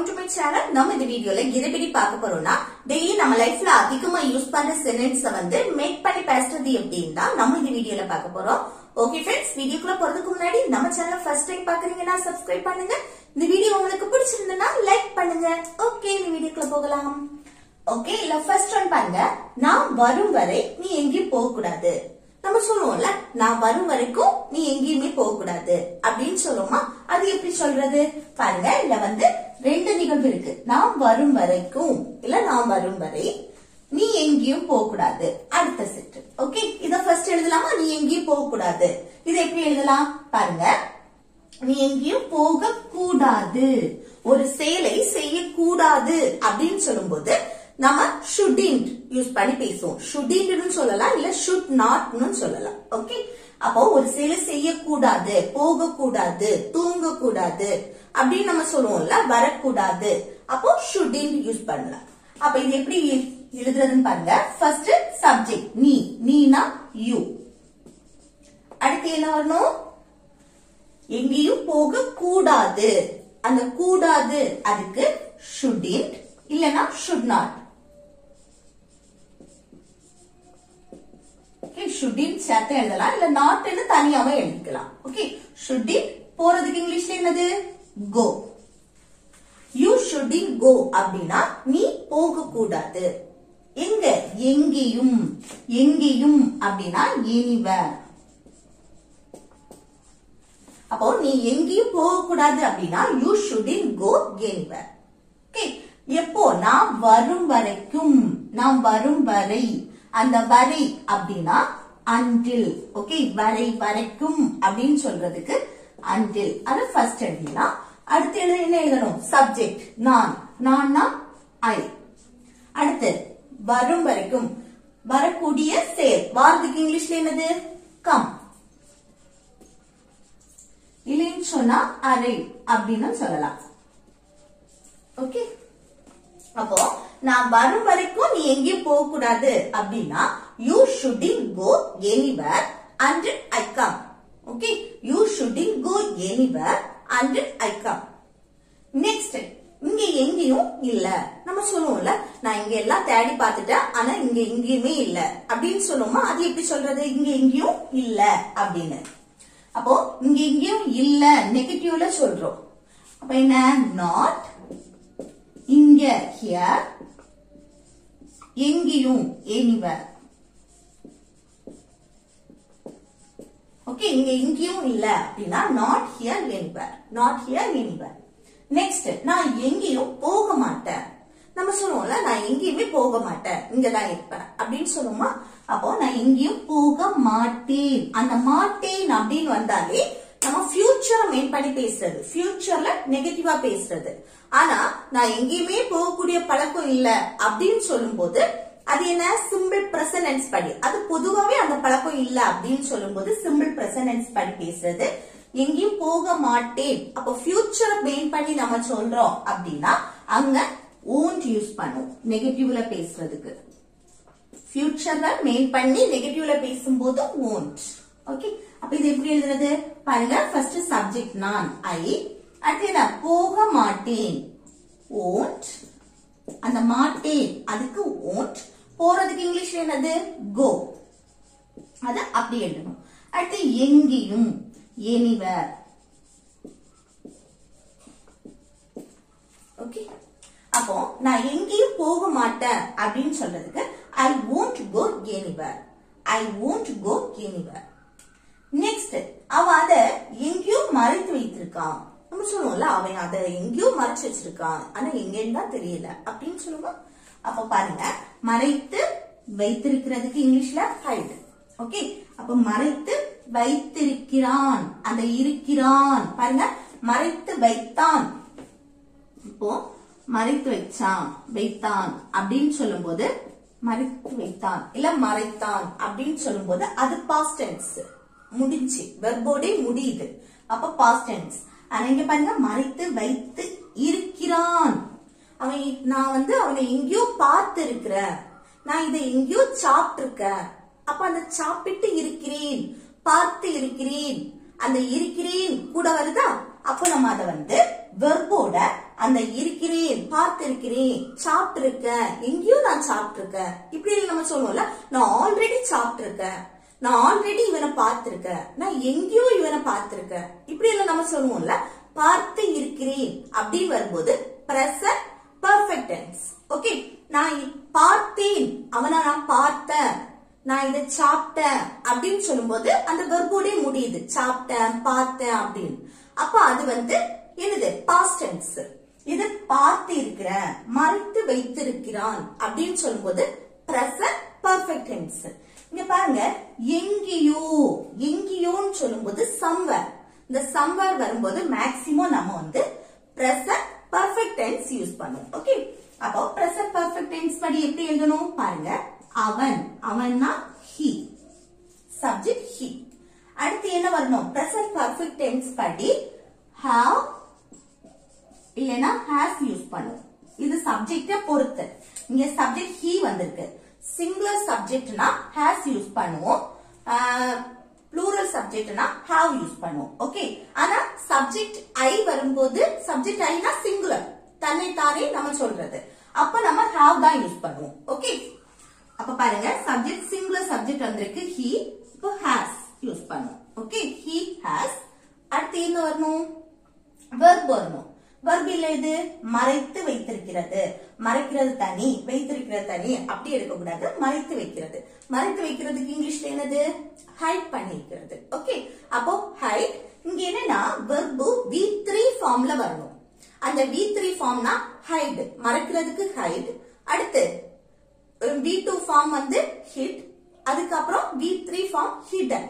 welcome to my channel. நம்ம இந்த வீடியோல எதை பத்தி பார்க்க போறோம்னா டெய்லி நம்ம லைஃப்ல அதிகமா யூஸ் பண்ற சென்டென்ஸ் வந்து மேக் பண்ணி பேசுறது எப்படின்னு தான் நம்ம இந்த வீடியோல பார்க்க போறோம். ஓகே फ्रेंड्स, வீடியோக்குள்ள போறதுக்கு முன்னாடி நம்ம சேனலை ஃபர்ஸ்ட் டைம் பாக்குறீங்கன்னா சப்ஸ்கிரைப் பண்ணுங்க. இந்த வீடியோ உங்களுக்கு பிடிச்சிருந்தா லைக் பண்ணுங்க. ஓகே, இந்த வீடியோக்குள்ள போகலாம். ஓகே, இல்ல ஃபர்ஸ்ட் ஒன் பாருங்க. நான் வரும் வரை நீ எங்கேயும் போக கூடாது. நம்ம சொல்லுவோம்ல, நான் வரும் வரைக்கும் நீ எங்கேயுமே போக கூடாது அப்படின்னு சொல்லுவோமா? அது எப்படி சொல்றது பாருங்க. இல்ல வந்து ரெண்டு நிகழ்வு இருக்கு. நான் வரும் வரைக்கும் இல்ல நான் வரும் வரை நீ எங்கேயும் போக கூடாது. அடுத்த செட். ஓகே, இத ஃபர்ஸ்ட் எழுதலாமா? நீ எங்கேயும் போக கூடாது. இத எப்படி எழுதலாம் பாருங்க. நீ எங்கேயும் போக கூடாது, ஒரு செயலை செய்யக்கூடாது அப்படின்னு சொல்லும்போது நம்ம shouldn't யூஸ் பண்ணி பேசுவோம். shouldn't சொல்லலாம், இல்ல should not சொல்லலாம். ஓகே, அப்போ ஒரு செயலை செய்யக்கூடாது, போக கூடாது, தூங்க கூடாது அப்படின்னு நம்ம சொல்லுவோம்ல, வரக்கூடாது. அப்போ shouldn't யூஸ் பண்ணலாம். அப்ப இது எப்படி எழுதுறதுன்னு பாருங்க. ஃபர்ஸ்ட் சப்ஜெக்ட் நீ, நீனா யூ. அடுத்து என்ன வரணும்? எங்கேயும் போக கூடாது. அந்த கூடாது அதுக்கு shouldn't இல்லனா should not. ஓகே, shouldn't சேர்த்து எழுதலாம், இல்ல not ன்னு தனியாவே எழுதிக்கலாம். ஓகே, shouldn't போறதுக்கு இங்கிலீஷ்ல என்னது? go. you shouldn't go அப்படினா நீ போக கூடாது. எங்க? எங்கேயும். எங்கேயும் அப்படினா anywhere. அப்போ நீ எங்கேயும் போக கூடாது அப்படினா you shouldn't go anywhere. Okay, எப்போ? நான் வரும் வரைக்கும். நான் வரும் வரை, அந்த வரை அப்படின்னா until. ஓகே, வரை வரைக்கும் அப்படின்னு சொல்றதுக்கு until. அது ஃபர்ஸ்ட் எழுதினா. அடுத்து என்ன எழுதணும்? சப்ஜெக்ட் நான், நான்னா I. அடுத்து வரும் வரைக்கும், வரக்கூடிய செயல். வாரத்துக்கு இங்கிலீஷ்ல என்னது? come. இல்லைன்னு சொன்னா arrive அப்படின்னு சொல்லலாம். ஓகே, அப்போ நான் வரும் வரைக்கும் நீ எங்கேயும் போக கூடாது அப்படின்னா you shouldn't go anywhere until I come. Okay, you shouldn't go anywhere until I come. Next, இங்க எங்கேயும் இல்ல. நம்ம சொல்லுவோம்ல, நான் இங்க எல்லாம் தேடி பார்த்துட்டேன், ஆனா இங்க எங்கேயுமே இல்ல அப்படின்னு சொல்லுவோமா? அது எப்படி சொல்றது? இங்க எங்கேயும் இல்ல அப்படின்னு. அப்போ இங்க எங்கேயும் இல்ல நெகட்டிவ்ல சொல்றோம். அப்ப என்ன? not, இங்க here, எங்கேயும் anywhere. ஓகே, இங்க எங்கேயும் இல்ல அப்படின்னா not here anywhere. not here anywhere. Next, நான் எங்கேயும் போக மாட்டேன். நம்ம சொல்லுவோம்ல, நான் எங்கேயுமே போக மாட்டேன், இங்கதான் இருப்பேன் அப்படின்னு சொல்லுவோமா? அப்போ நான் எங்கேயும் போக மாட்டேன். அந்த மாட்டேன் அப்படின்னு வந்தாலே நம்ம ஃபியூச்சரை மெயின் பண்ணி பேசுறது, ஃபியூச்சர்ல நெகட்டிவா பேசுறது. ஆனா நான் எங்கேயுமே போகக்கூடிய பழக்கம் இல்ல அப்படின்னு சொல்லும் போது அது என்ன? சிம்பிள் பிரசன்ட் டென்ஸ் படி. அது பொதுவாவே அந்த பழக்கம் இல்ல அப்படின்னு சொல்லும் போது சிம்பிள் பிரசன்ட் டென்ஸ் படி பேசுறது. எங்கேயும் போக மாட்டேன், அப்போ ஃபியூச்சரை மெயின் பண்ணி நம்ம சொல்றோம் அப்படின்னா அங்க won't யூஸ் பண்ணுவோம் நெகட்டிவ்ல பேசுறதுக்கு. ஃபியூச்சர்ல மெயின் பண்ணி நெகட்டிவ்ல பேசும்போது won't. ஓகே, அப்ப இது எப்படி எழுதுறது பாருங்க. ஃபர்ஸ்ட் சப்ஜெக்ட் நான் I. அடுத்து என்ன? போக மாட்டேன் won't. அந்த மாட்டேன் அதுக்கு won't. போறதுக்கு இங்கிலீஷ்ல என்னது? go. அத அப்படி எழுதணும். அடுத்து எங்கேயும் anywhere. ஓகே, அப்போ நான் எங்கேயும் போக மாட்டேன் அப்படின்னு சொல்றதுக்கு I won't go anywhere. I won't go anywhere. Next, அவ அத எங்கேயும் மறைத்து வைத்திருக்கான். நம்ம சொல்லுவோம்ல, அவன் அத எங்கேயோ மறைச்சு வச்சிருக்கான், ஆனா எங்கன்னு தான் தெரியல அப்படின்னு சொல்லுவோம். அப்ப பாருங்க, மறைத்து வைத்திருக்கிறதுக்கு இங்கிலீஷ்ல hide. ஓகே, அப்ப மறைத்து வைத்திருக்கிறான், அந்த இருக்கிறான் பாருங்க, மறைத்து வைத்தான். இப்போ மறைத்து வச்சான், வைத்தான் அப்படின்னு சொல்லும் போது மறைத்து வைத்தான் இல்ல மறைத்தான் அப்படின்னு சொல்லும் போது அது பாஸ்ட் டென்ஸ் முடிஞ்சு, வெர்போடே முடியுது. அப்ப பாஸ்ட் டென்ஸ். ஆனா இங்க பாருங்க, மறைத்து வைத்து இருக்கிறான். நான் வந்து அவனை எங்கேயோ பார்த்து இருக்கிறேன், நான் இதை எங்கேயோ சாப்பிட்டு இருக்கேன். அப்ப அந்த சாப்பிட்டு இருக்கிறேன், பார்த்து இருக்கிறேன், அந்த இருக்கிறேன் கூட வருதா? அப்ப நம்ம அத வந்து வெர்போட அந்த இருக்கிறேன், பார்த்திருக்கிறேன், சாப்பிட்டு இருக்கேன், எங்கேயோ நான் சாப்பிட்டு இருக்கேன், இப்படி நம்ம சொல்லுவோம்ல. நான் ஆல்ரெடி சாப்பிட்டு இருக்கேன், நான் ஆல்ரெடி இவனை பார்த்திருக்கேன், நான் எங்கேயோ இவனை பார்த்திருக்கேன், இப்படி எல்லாம் நம்ம சொல்லுவோம்ல. பார்த்து இருக்கிறேன் அப்படின்னு வரும்போது பிரசன்ட் பெர்ஃபெக்ட் டென்ஸ். ஓகே, நான் பார்த்தேன், அவனை நான் பார்த்தேன், நான் இதை சாப்பிட்டேன் அப்படின்னு சொல்லும்போது அந்த வெர்போட முடியுது, சாப்பிட்டேன், பார்த்தேன் அப்படின்னு. அப்ப அது வந்து என்னது, பாஸ்ட் டென்ஸ். இது பார்த்து இருக்கிற, மறைத்து வைத்திருக்கிறான் அப்படின்னு சொல்லும்போது பிரசன்ட் பெர்ஃபெக்ட் டென்ஸ். இங்க பாருங்க, எங்கேயோ, எங்கேயோன்னு சொல்லும்போது சம்வேர். இந்த சம்வேர் வரும்போது மேக்சிமம் நம்ம வந்து பிரசன்ட் பெர்ஃபெக்ட் டென்ஸ் யூஸ் பண்ணுவோம். ஓகே, அப்போ பிரசன்ட் பெர்ஃபெக்ட் டென்ஸ் படி எப்படி எழுதணும் பாருங்க. அவன், அவன்னா he, subject he. அடுத்து என்ன வரணும், பிரசன்ட் பெர்ஃபெக்ட் டென்ஸ் படி have இல்லனா has யூஸ் பண்ணுவோம். இது சப்ஜெக்ட பொறுத்து. இங்க சப்ஜெக்ட் he வந்திருக்கு. சிங்குலர் சப்ஜெக்ட்னா has யூஸ் பண்ணுவோம், plural சப்ஜெக்ட்னா have யூஸ் பண்ணுவோம். ஓகே, ஆனா சப்ஜெக்ட் I வரும்போது சப்ஜெக்ட் Iனா சிங்குலர், தன்னை தானே நம்ம சொல்றது, அப்ப நம்ம have தான் யூஸ் பண்ணுவோம். ஓகே, அப்ப பாருங்க, சப்ஜெக்ட் சிங்குலர் சப்ஜெக்ட் வந்திருக்கு he, இப்போ has யூஸ் பண்ணுவோம். Okay, he has. அடுத்து என்ன வரணும், verb வரணும். verb இல்ல இது மறைத்து வைத்திருக்கிறது, மறைக்கிறது தனி, வைத்திருக்கிறது தனி, அப்படி எடுக்க கூடாது. மறைத்து வைக்கிறது, மறைத்து வைக்கிறதுக்கு இங்கிலீஷ்ல என்னது, ஹைட் பண்ணிருக்கிறது. ஓகே, அப்போ ஹைட். இங்க என்னன்னா verb V3 ஃபார்ம்ல வரணும். அந்த V3 ஃபார்ம்னா ஹைட், மறைக்கிறதுக்கு ஹைட். அடுத்து V2 ஃபார்ம் வந்து hid, அதுக்கப்புறம் V3 form hidden.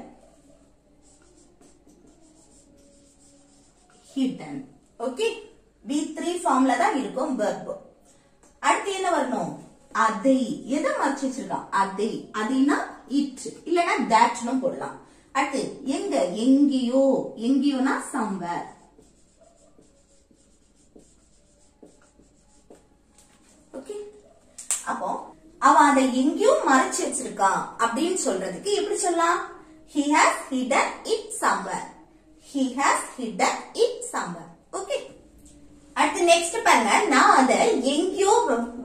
hidden. Okay, V3 ஃபார்ம்ல தான் இருக்கும் verb. அடுத்து என்ன வரணும், அதை. எதை மறைச்சு வச்சிருக்கான், அதை. அதுனா it இல்லனா thatனு போடலாம். அடுத்து எங்க, எங்கேயோ, எங்கேயோனா somewhere. ஓகே, அப்போ அவன் அதை எங்கேயோ மறைச்சு வச்சிருக்கான் அப்படின்னு சொல்றதுக்கு எப்படி சொல்லலாம், he has hidden it somewhere. he has hidden it somewhere. Okay, அடுத்து நெக்ஸ்ட் பாருங்க, நான் அதை எங்கேயோ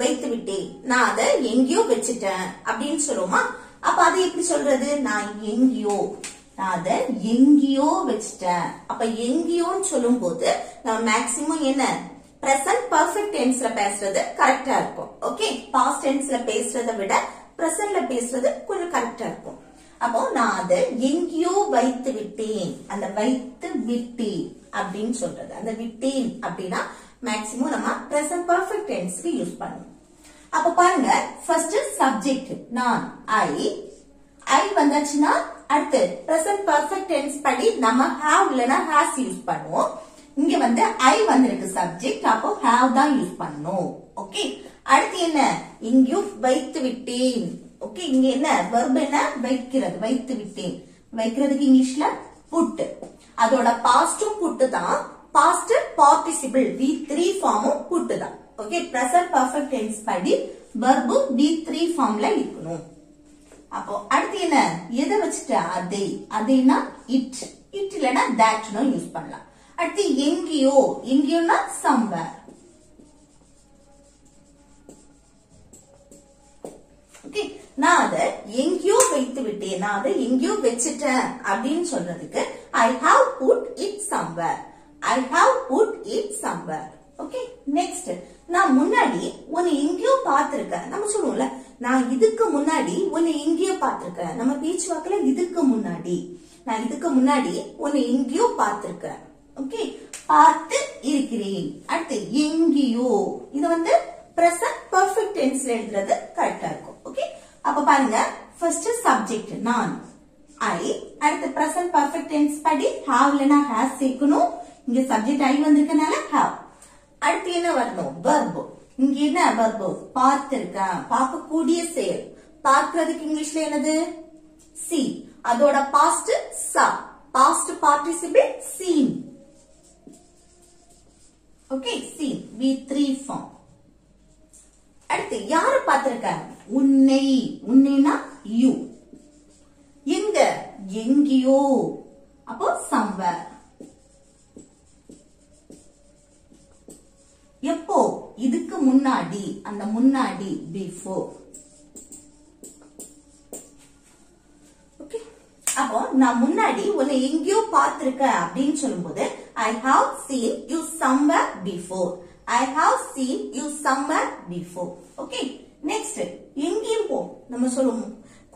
வைத்து விட்டேன், நான் அதை எங்கேயோ வச்சுட்டேன் அப்படின்னு சொல்லுவோமா. அப்ப அதை எப்படி சொல்றது, நான் எங்கேயோ, நான் அதை எங்கேயோ வச்சுட்டேன். அப்ப எங்கேயோன்னு சொல்லும் போது நம்ம மேக்சிமம் என்ன, பிரசன்ட் பெர்ஃபெக்ட் டென்ஸ்ல பேசுறது கரெக்டா இருக்கும். ஓகே, பாஸ்ட் டென்ஸ்ல பேசுறதை விட பிரசன்ட்ல பேசுறது கொஞ்சம் கரெக்டா இருக்கும். அப்போ நான் அதை எங்கேயோ வைத்து விட்டேன், அந்த வைத்து விட்டேன் அப்படின்னு சொல்றது. அந்த விட்டேன் அப்படின்னா மேக்சிமம் நம்ம பிரசன்ட் பெர்ஃபெக்ட் டென்ஸ்க்கு யூஸ் பண்ணுவோம். அப்ப பாருங்க, ஃபர்ஸ்ட் சப்ஜெக்ட் நான், ஐ வந்தாச்சுன்னா அடுத்து பிரசன்ட் பெர்ஃபெக்ட் டென்ஸ் படி நம்ம have இல்லனா has யூஸ் பண்ணுவோம். இங்க வந்து I வந்திருக்கு சப்ஜெக்ட், அப்போ have தான் யூஸ் பண்ணணும். ஓகே, அடுத்து என்ன, இங்கேயும் வைத்து விட்டேன். ஓகே, இங்க என்ன verb என்ன, வைக்கிறது, வைத்து விட்டேன். வைக்கிறதுக்கு இங்கிலீஷ்ல put, அதோட பாஸ்டும் put தான், பாஸ்ட் பார்ட்டிசிபிள் V3 ஃபார்மும் put தான். ஓகே, பிரசன்ட் பெர்ஃபெக்ட் டென்ஸ் படி verb V3 ஃபார்ம்ல இருக்கணும். அப்போ அடுத்து என்ன, எதை வச்சுட்ட, அதை. அதுனா it, it இல்லனா thatனு யூஸ் பண்ணலாம். அடுத்து எங்கேயோ, எங்கேயோனா somewhere. ஓகே, நான் அதை எங்கேயோ வைத்து விட்டேன், நான் அதை எங்கேயோ வச்சுட்டேன் அப்படின்னு சொல்றதுக்கு I have put it somewhere. I have put it somewhere. Okay, next, நான் முன்னாடி உன்னை எங்கேயோ பார்த்திருக்கேன். நம்ம சொல்லுவோம்ல, நான் இதுக்கு முன்னாடி உன்னை எங்கேயோ பார்த்திருக்கேன். நம்ம பேச்சு வாக்குல இதுக்கு முன்னாடி, நான் இதுக்கு முன்னாடி உன்னை எங்கேயோ பார்த்திருக்கேன். ஓகே, பார்த்து இருக்கிறேன். அடுத்து எங்கேயோ, இது வந்து பிரசன்ட் பெர்ஃபெக்ட் டென்ஸ்ல எழுதுறது கரெக்டா இருக்கும். ஓகே, அப்ப பாருங்க, ஃபர்ஸ்ட் சப்ஜெக்ட் நான், ஐ. அடுத்து பிரசன்ட் பெர்ஃபெக்ட் டென்ஸ் படி have இல்லனா has சேர்க்கணும். இங்க சப்ஜெக்ட் ஐ வந்திருக்கனால have. அடுத்து என்ன வரணும், verb. இங்க என்ன verb, பார்த்திருக்கேன், பார்க்கக்கூடிய செயல். பார்க்கிறதுக்கு இங்கிலீஷ்ல என்னது, see. அதோட past saw, past participle seen. Okay, seen V3 form. அடுத்து யார பார்த்திருக்க, உன்னை. உன்னைனா you. எங்க, எங்கேயோ, அப்போ somewhere. முன்னாடி, அந்த முன்னாடி before. ஓகே, அப்போ நான் முன்னாடி உன்னை எங்கேயோ பார்த்திருக்கேன் அப்படின்னு சொல்லும்போது I have seen you somewhere before. I have seen you somewhere before. Okay, next எங்கேயும் போ. நம்ம சொல்லுவோம்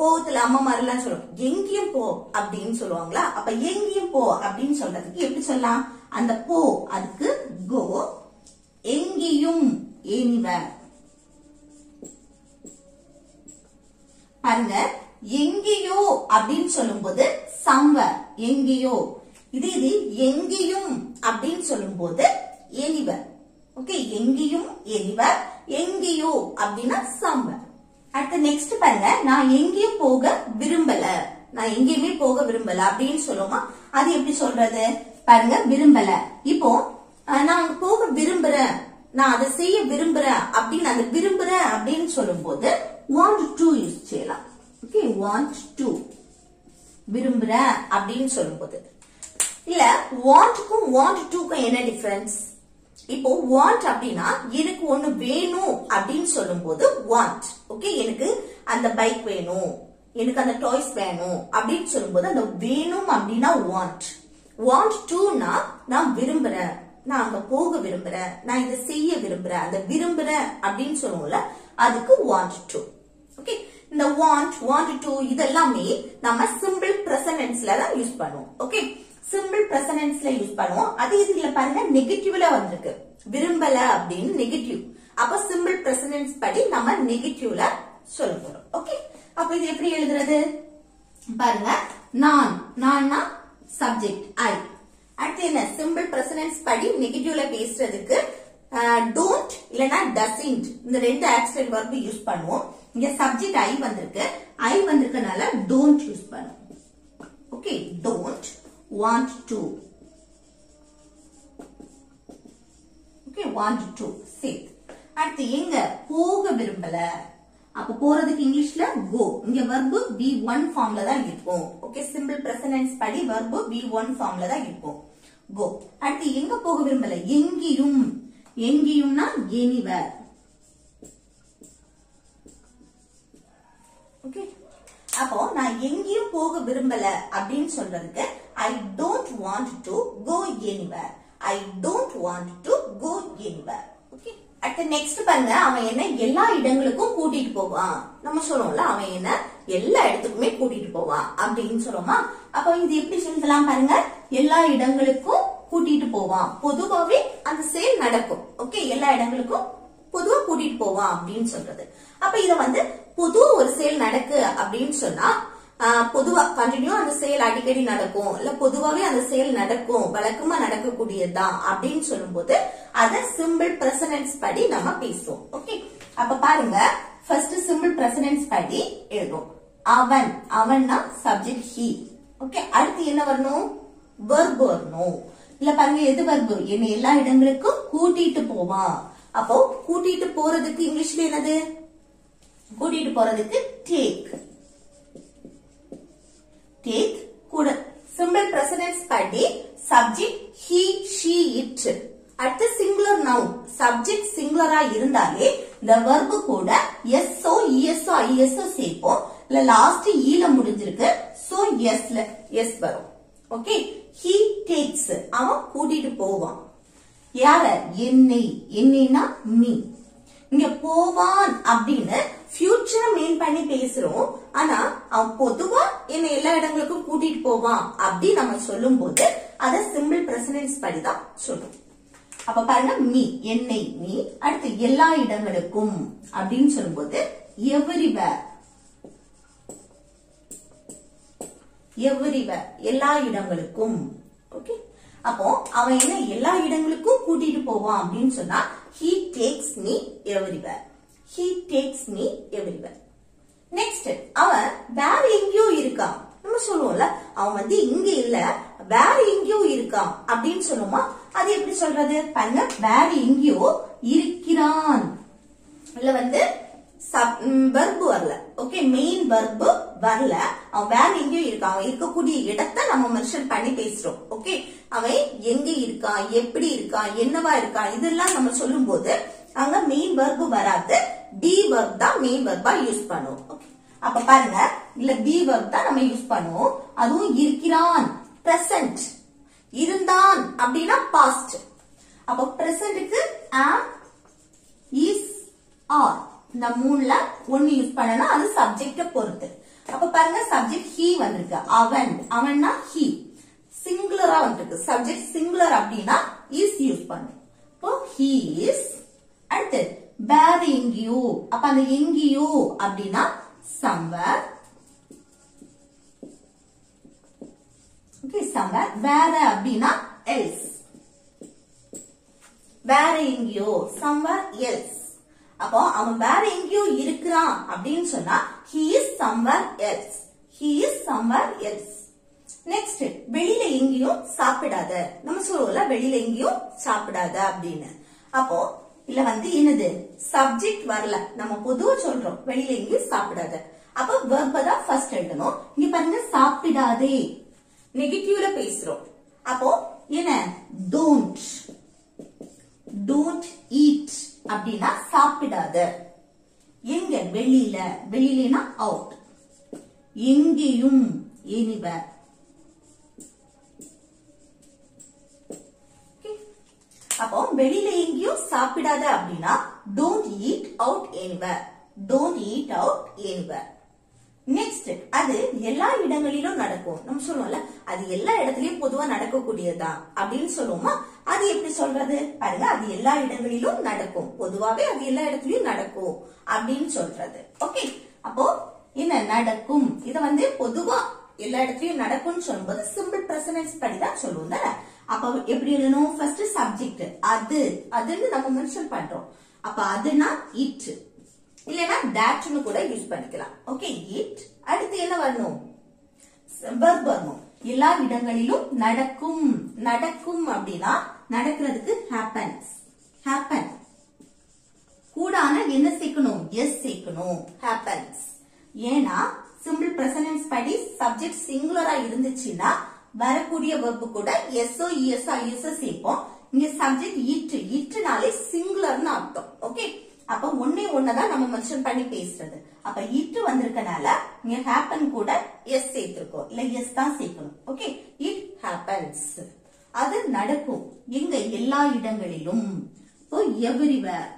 கோவத்துல அம்மா மாதிரி எல்லாம் சொல்லுவோம் எங்கேயும் போ அப்படின்னு சொல்லுவாங்களா. அப்ப எங்கேயும் போ அப்படின்னு சொல்றதுக்கு எப்படி சொல்லலாம்? அந்த போ அதுக்கு go, எங்கேயும் anywhere. பாருங்க, எங்கேயோ அப்படின்னு சொல்லும்போது somewhere, எங்கேயோ. இது எங்கேயும் அப்படின்னு சொல்லும்போது anywhere. ஓகே, எங்கேயும் anywhere, எங்கேயோ அப்படின்னா somewhere. அடுத்து நெக்ஸ்ட் பாருங்க, நான் எங்கேயும் போக விரும்பல. நான் எங்கேயுமே போக விரும்பல அப்படின்னு சொல்லுவோமா, அது எப்படி சொல்றது? பாருங்க, விரும்பல. இப்போ நான் போக விரும்புறேன், நான் அதை செய்ய விரும்புறேன் அப்படின்னு அந்த விரும்புறேன் அப்படின்னு சொல்லும் போது want to யூஸ் செய்யலாம். ஓகே, want to, விரும்புறேன் அப்படின்னு சொல்லும் போது. இல்ல வாண்ட்க்கும் want toக்கும் என்ன டிஃபரன்ஸ்? இப்போ want அப்படின்னா எனக்கு ஒண்ணு வேணும் அப்படின்னு சொல்லும் போது want. ஓகே, எனக்கு அந்த பைக் வேணும், எனக்கு அந்த டாய்ஸ் வேணும் அப்படின்னு சொல்லும் போது அந்த வேணும் அப்படின்னா want. want toனா நான் விரும்புறேன், நான் அங்க போக விரும்புறேன், நான் இதை செய்ய விரும்புறேன், அந்த விரும்புறேன் அப்படின்னு சொல்லுவோம்ல, அதுக்கு want to. ஓகே, இந்த want to இதெல்லாமே நம்ம சிம்பிள் பிரசன்ட் டென்ஸ்ல தான் யூஸ் பண்ணுவோம். ஓகே, சிம்பிள் பிரசன்ட் டென்ஸ்ல யூஸ் பண்ணுவோம். அது இதுல பாருங்க நெகட்டிவ்ல வந்திருக்கு, விரும்பல அப்படின்னு நெகட்டிவ். அப்ப சிம்பிள் பிரசன்ட் டென்ஸ் படி நம்ம நெகட்டிவ்ல சொல்ல போறோம். ஓகே, அப்ப இது எப்படி எழுதுறது பாருங்க, நான்னா சப்ஜெக்ட் I. அடுத்து என்ன? சிம்பிள் பிரசன்ட் டென்ஸ் படி நெகட்டிவ்ல பேசுறதுக்கு don't இல்லனா doesn't இந்த ரெண்டு ஆக்சிடென்ட் வெர்ப் யூஸ் பண்ணுவோம். இங்க சப்ஜெக்ட் I வந்திருக்கு, I வந்திருக்கனால don't யூஸ் பண்ணுவோம். Okay, don't want to. Okay, want to say. அடுத்து எங்க போக விரும்பல, அப்ப போறதுக்கு இங்கிலீஷ்ல go. இங்க verb V1 ஃபார்ம்ல தான் இருக்கும். ஓகே, சிம்பிள் பிரசன்ட் டென்ஸ் படி verb V1 ஃபார்ம்ல தான் இருக்கும், go. அடுத்து எங்க போக விரும்பல? எங்கேயும், எங்கேயும்னா anywhere. ஓகே, அப்போ நான் எங்கேயும் போக விரும்பல அப்படின்னு சொல்றதுக்கு I don't want to go anywhere. I don't want to go anywhere. Okay, அடுத்து நெக்ஸ்ட் பாருங்க, அவன் என்ன எல்லா இடங்களுக்கும் கூட்டிட்டு போவான். நம்ம சொல்லுவோம்ல, அவன் என்ன எல்லா இடத்துக்குமே கூட்டிட்டு போவான் அப்படின்னு சொல்லுவோமா. அப்ப இது எப்படி சொல்லலாம் பாருங்க, எல்லா இடங்களுக்கும் கூட்டிட்டு போவான். பொதுவாவே அந்த செயல் நடக்கும். ஓகே, எல்லா இடங்களுக்கும் பொதுவா கூட்டிட்டு போவான் அப்படின்னு சொல்றது. அப்ப இத வந்து பொதுவா ஒரு செயல் நடக்கு அப்படின்னு சொன்னா பொதுவா கண்டினியூ அந்த செயல் அடிக்கடி நடக்கும், இல்ல பொதுவாவே அந்த செயல் நடக்கும், வழக்கமா நடக்கக்கூடியதுதான் அப்படின்னு சொல்லும் போது அத சிம்பிள் பிரசன்ட் டென்ஸ் படி நம்ம பேசுவோம். ஓகே, அப்ப பாருங்க, ஃபர்ஸ்ட் சிம்பிள் பிரசன்ட் டென்ஸ் படி எழுதுவோம். அவன், அவன்னா சப்ஜெக்ட் he. ஓகே, அடுத்து என்ன வரணும்? verb வரணும். இல்ல பாருங்க, எது verb? என்ன எல்லா இடங்களுக்கும் கூட்டிட்டு போவான். அப்போ கூட்டிட்டு போறதுக்கு இங்கிலீஷ்ல என்னது? கூட்டிட்டு போறதுக்கு take. take கூட சிம்பிள் பிரசன்ட் டென்ஸ் படி சப்ஜெக்ட் he she it. அடுத்து சிங்குலர் நவுன், சப்ஜெக்ட் சிங்குலரா இருந்தாலே இந்த verb கூட so eso iso சேர்ப்போம். இல்ல லாஸ்ட் ஈல முடிஞ்சிருக்கு, so s வரும். ஓகே, he takes, அவன் கூட்டிட்டு போவான். யார? என்னை, என்னைனா me. இங்க போவான் அப்படின்னு ஃபியூச்சர் மீன் பண்ணி பேசுறோம். ஆனா அவன் பொதுவா என்ன எல்லா இடங்களுக்கும் கூட்டிட்டு போவான் அப்படி நம்ம சொல்லும் போது அத சிம்பிள் பிரசன்ட் டென்ஸ் படி தான் சொல்லும். அப்ப பாருங்க, me, என்னை me. அடுத்து எல்லா இடங்களுக்கும் அப்படின்னு சொல்லும்போது everywhere. everywhere, எல்லா இடங்களுக்கும். ஓகே, அப்போ அவன் என்ன எல்லா இடங்களுக்கும் கூட்டிட்டு போவான் அப்படின்னு சொன்னா he takes me everywhere. he takes me everywhere. Next, அவன் வேற எங்கேயோ இருக்கான். நம்ம சொல்லுவோம்ல, அவன் வந்து இங்க இல்ல வேற எங்கேயோ இருக்கான் அப்படின்னு சொல்லுவோமா, அது எப்படி சொல்றது பாருங்க, வேற எங்கேயோ இருக்கிறான். இல்ல வந்து verb வரல. ஓகே, மெயின் verb வரல, அவன் வேற எங்கேயோ இருக்கான். அவன் இருக்கக்கூடிய இடத்தை நம்ம மென்ஷன் பண்ணி பேசுறோம். ஓகே, அவன் எங்க இருக்கான், எப்படி இருக்கான், என்னவா இருக்கான், இதெல்லாம் நம்ம சொல்லும் போது அங்க மெயின் verb வராது, be verb தான் மெயின் verb-ஆ யூஸ் பண்ணுவோம். ஓகே, அப்ப பாருங்க இல்ல be verb தான் நம்ம யூஸ் பண்ணுவோம். அதுவும் இருக்கிறான் present, இருந்தான் அப்படின்னா past. அப்ப presentக்கு am, is, are இந்த மூணுல ஒன்னு யூஸ் பண்ணனா அது சப்ஜெக்ட பொறுத்து. அப்ப பாருங்க சப்ஜெக்ட் he வந்திருக்கு, அவன், அவன்னா he சிங்குலரா வந்திருக்கு. சப்ஜெக்ட் சிங்குலர் அப்படின்னா is யூஸ் பண்ணும். இப்போ he is. அடுத்து வேற எங்கேயோ, அப்ப அந்த எங்கேயோ அப்படின்னா somewhere. Okay, somewhere. வேற அப்படின்னா else, வேற எங்கேயோ somewhere else. அப்போ அவன் வேற எங்கேயோ இருக்கிறான் அப்படின்னு சொன்னா he is somewhere else, he is somewhere else. Next வெளியில எங்கேயும் சாப்பிடாத, நம்ம சொல்லுவோம்ல வெளியில எங்கேயும் சாப்பிடாத அப்படின்னு. அப்போ இல்ல என்னது சப்ஜெக்ட் வரல, நம்ம பொதுவா சொல்றோம் வெளியில எங்கேயும் சாப்பிடாத. அப்போ verb தான் ஃபர்ஸ்ட் எழுதணும். இங்க பாருங்க சாப்பிடாதே நெகட்டிவ்ல பேசுறோம். அப்போ என்ன don't, don't eat அப்படின்னா சாப்பிடாத. எங்க வெளியில, வெளியிலனா அவுட், எங்கேயும் anywhere. அப்போ வெளியில எங்கேயும் சாப்பிடாத அப்படின்னா don't eat out anywhere, don't eat out anywhere. Next அது எல்லா இடங்களிலும் நடக்கும், நம்ம சொல்லுவோம்ல அது எல்லா இடத்துலயும் பொதுவா நடக்கக்கூடியதா அப்படின்னு சொல்லுவோமா. அது எப்படி சொல்றது பாருங்க, அது எல்லா இடங்களிலும் நடக்கும், பொதுவாவே அது எல்லா இடத்துலயும் நடக்கும் அப்படின்னு சொல்றது. ஓகே, அப்போ என்ன நடக்கும், இத பொதுவா எல்லா இடத்துலயும் நடக்கும்னு சொல்லும்போது சிம்பிள் பிரசன்ஸ் படி தான் சொல்லுவோம் தானே. அப்ப எப்படி எழுதணும், ஃபர்ஸ்ட் சப்ஜெக்ட் அது, அதுன்னு நம்ம மென்ஷன் பண்றோம். அப்ப அதுனா இட் இல்லனா தட்னு கூட யூஸ் பண்ணிக்கலாம். Okay, it. அடுத்து என்ன வரணும், verb வரணும். எல்லா இடங்களிலும் நடக்கும், நடக்கும் அப்படின்னா நடக்கிறதுக்கு happens, happen. கூடான என்ன சேர்க்கணும், எஸ் சேர்க்கணும், happens. ஏன்னா சிம்பிள் பிரசன்ஸ் படி சப்ஜெக்ட் சிங்குலரா இருந்துச்சுன்னா வரக்கூடிய verb கூட எஸ்ஓ இஎஸ்ஓ ஐஎஸ்ஓ சேர்ப்போம். இங்க சப்ஜெக்ட் இட், இட்னாலே சிங்குலர்னு அர்த்தம். ஓகே, அப்ப ஒன்னே ஒன்னதான் நம்ம மென்ஷன் பண்ணி பேசுறது. அப்ப இட் வந்திருக்கனால இங்க happen கூட எஸ் சேர்த்திருக்கோம், இல்ல எஸ் தான் சேர்க்கணும். ஓகே, இட் happens, அது நடக்கும். எங்க எல்லா இடங்களிலும், everywhere.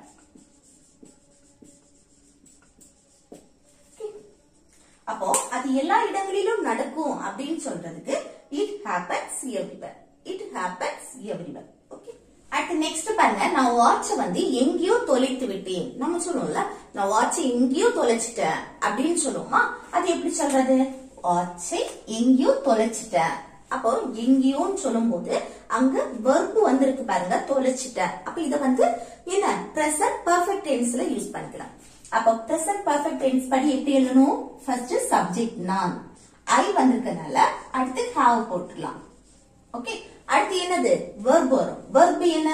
அப்போ அது எல்லா இடங்களிலும் நடக்கும் அப்படின்னு சொல்றதுக்கு it happens everywhere, it happens everywhere. Okay, அடுத்து நெக்ஸ்ட் பாருங்க, நான் வாட்ச எங்கேயோ தொலைத்து விட்டேன். நம்ம சொல்லுவோம்ல நான் வாட்ச எங்கேயோ தொலைச்சிட்டேன் அப்படின்னு சொல்லுவோமா. அது எப்படி சொல்றது, வாட்சை எங்கேயோ தொலைச்சிட்டேன். அப்போ எங்கேயோன்னு சொல்லும் போது அங்க verb வந்திருக்கு பாருங்க, தொலைச்சிட்டேன். அப்ப இத என்ன present perfect tenseல யூஸ் பண்ணிக்கலாம். அப்ப present perfect tense படி எப்படி எழுதணும், ஃபர்ஸ்ட் சப்ஜெக்ட் நான், I வந்திருக்கனால அடுத்து have போட்டுக்கலாம். ஓகே, அடுத்து என்னது verb வரும். verb என்ன,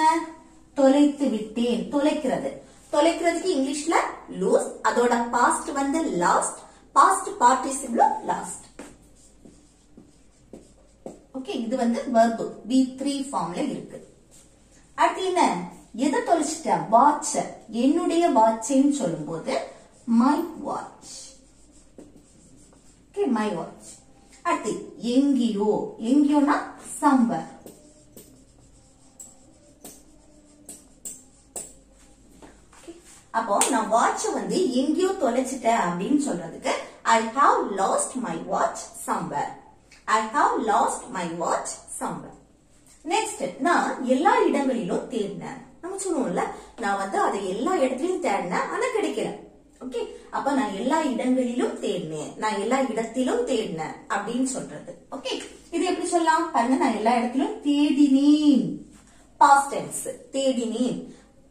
தொலைத்து விட்டேன், தொலைக்கிறது. தொலைக்கிறதுக்கு இங்கிலீஷ்ல lose, அதோட past last, past participle last. Okay, இது verb V3 ஃபார்ம்ல இருக்கு. அடுத்து என்ன, எதை தொலைச்சிட்ட, வாட்ச், என்னுடைய வாட்ச்னு சொல்லும்போது my watch. Okay, my watch. அடுத்து எங்கேயோ, எங்கேயோனா somewhere. அப்போ நான் வாட்ச் எங்கேயோ தொலைச்சிட்டேன் அப்படின்னு சொல்றதுக்கு I have lost my watch somewhere, I have lost my watch somewhere. Next, நான் எல்லா இடங்களிலும் தேடினேன். நம்ம சொல்லுவோம்ல நான் அதை எல்லா இடத்துலயும் தேடினேன் ஆனா கிடைக்கல. ஓகே, அப்ப நான் எல்லா இடங்களிலும் தேடினேன், நான் எல்லா இடத்திலும் தேடினேன் அப்படின்னு சொல்றது. ஓகே, இது எப்படி சொல்லலாம் பாருங்க, நான் எல்லா இடத்திலும் தேடினேன், பாஸ்ட் டென்ஸ், தேடினேன்.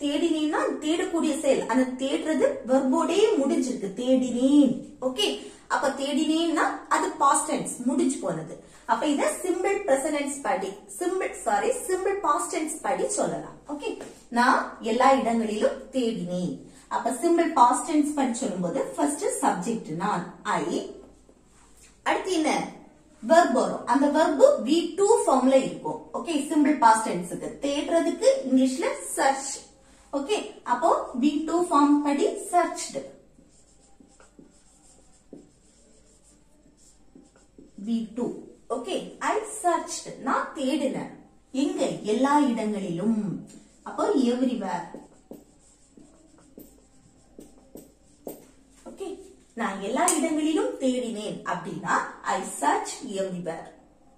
தேடினேன்னா தேடக்கூடிய செயல், அந்த தேடுறது வெர்போடே முடிஞ்சிருக்கு, தேடினேன். ஓகே, அப்ப தேடினேன்னா அது பாஸ்ட் டென்ஸ் முடிஞ்சு போனது. அப்ப இத சிம்பிள் பிரசன்ட் படி, சிம்பிள் பாஸ்ட் டென்ஸ் படி சொல்லலாம். ஓகே, நான் எல்லா இடங்களிலும் தேடினேன். அப்ப சிம்பிள் பாஸ்ட் டென்ஸ் படி சொல்லும்போது ஃபர்ஸ்ட் சப்ஜெக்ட் நான் I, அடுத்து என்ன verb வரும். அந்த verb V2 ஃபார்ம்ல இருக்கும். ஓகே, சிம்பிள் பாஸ்ட் டென்ஸ்க்கு தேடுறதுக்கு இங்கிலீஷ்ல search, ஓகே, அப்போ V2 ஃபார்ம் படி searched. V2. Okay, I searched. நான் தேடினேன். எங்க? எல்லா இடங்களிலும். அப்போ everywhere. ஓகே, நான் எல்லா இடங்களிலும் தேடினேன் அப்படின்னா I searched everywhere.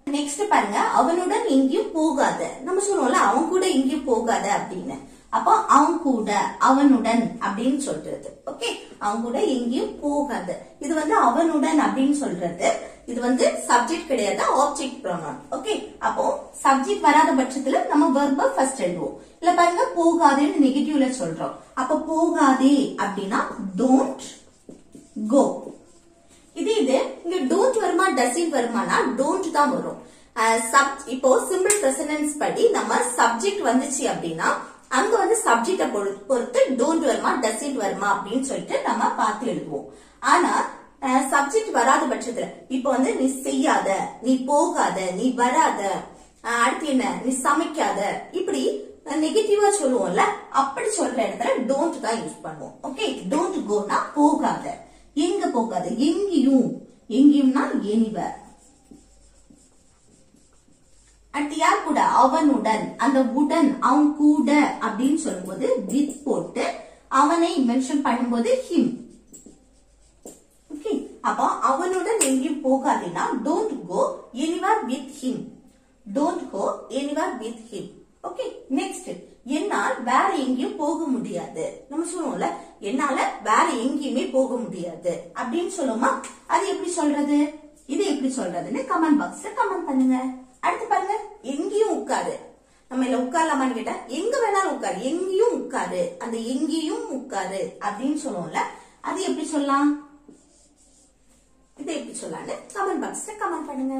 நெக்ஸ்ட் பாருங்க, அவனுடன் எங்கேயும் போகாத. நம்ம சொல்லுவோம்ல அவன் கூட எங்கேயும் போகாத அப்படின்னு. அப்போ அவன் கூட, அவனுடன் அப்படின்னு சொல்றது. ஓகே, அவன் கூட எங்கேயும் போகாத. இது வந்து அவனுடன் அப்படின்னு சொல்றது. இது வந்து சப்ஜெக்ட் கிடையாது, ஆப்ஜெக்ட் ப்ரோனவுன். ஓகே, அப்போ சப்ஜெக்ட் வராத பட்சத்துல நம்ம வெர்ப ஃபர்ஸ்ட் எழுதுவோம். இல்ல பாருங்க, போகாதேன்னு நெகட்டிவ்ல சொல்றோம். அப்ப போகாதே அப்படின்னா டோன்ட் கோ. இது இங்க டோன்ட் வருமா டசன்ட் வருமானா டோன்ட் தான் வரும். இப்போ சிம்பிள் பிரசன்டென்ஸ் படி நம்ம சப்ஜெக்ட் வந்துச்சு அப்படின்னா அங்க வந்து சப்ஜெக்ட பொறுத்து டோன்ட் வருமா டசன்ட் வருமா அப்படின்னு சொல்லிட்டு நம்ம பார்த்து எழுதுவோம். ஆனா சப்ஜெக்ட் வராத பட்சத்துல இப்ப வந்து நீ செய்யாத, நீ போகாத, நீ வராத, அடுத்து என்ன, நீ சமைக்காத, இப்படி நெகட்டிவா சொல்லுவோம்ல, அப்படி சொல்ற இடத்துல டோன்ட் தான் யூஸ் பண்ணுவோம். ஓகே, டோன்ட் கோனா போகாத. எங்க போகாத? எங்கேயும். எங்கேயும்னா எனிவேர். அடுத்து யார் கூட? அவனுடன். அந்த உடன், அவன் கூட அப்படின்னு சொல்லும்போது வித் போட்டு அவனை மென்ஷன் பண்ணும்போது ஹிம். ஓகே, அப்போ அவனுடன் எங்கேயும் போகாதேனா don't go anywhere with him. Don't go anywhere with him. Okay, next, என்னால் வேற எங்கேயும் போக முடியாது. நம்ம சொல்லுவோம்ல, என்னால வேற எங்கேயுமே போக முடியாது அப்படின்னு சொல்லுவோமா? அது எப்படி சொல்றது? இது எப்படி சொல்றதுன்னு கமெண்ட் பாக்ஸ்ல கமெண்ட் பண்ணுங்க. அடுத்து பாருங்க, எங்கேயும் உட்காரு. நம்ம இல்ல உட்காரலாமான்னு கேட்டா எங்க வேணாலும் உட்காரு, எங்கேயும் உட்காரு. அந்த எங்கேயும் உட்காரு அப்படின்னு சொல்லுவோம்ல, அது எப்படி சொல்லலாம்? இது எப்படி சொல்லலாம்னு கமெண்ட் பாக்ஸ்ல கமெண்ட் பண்ணுங்க.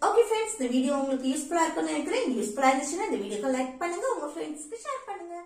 ஓகே ஃப்ரெண்ட்ஸ், இந்த வீடியோ உங்களுக்கு யூஸ்ஃபுல்லா இருக்கும்னு நினைக்கிறேன். யூஸ்ஃபுல்லா இருந்துச்சுன்னா இந்த வீடியோக்கு லைக் பண்ணுங்க, உங்க ஃப்ரெண்ட்ஸ்க்கு ஷேர் பண்ணுங்க.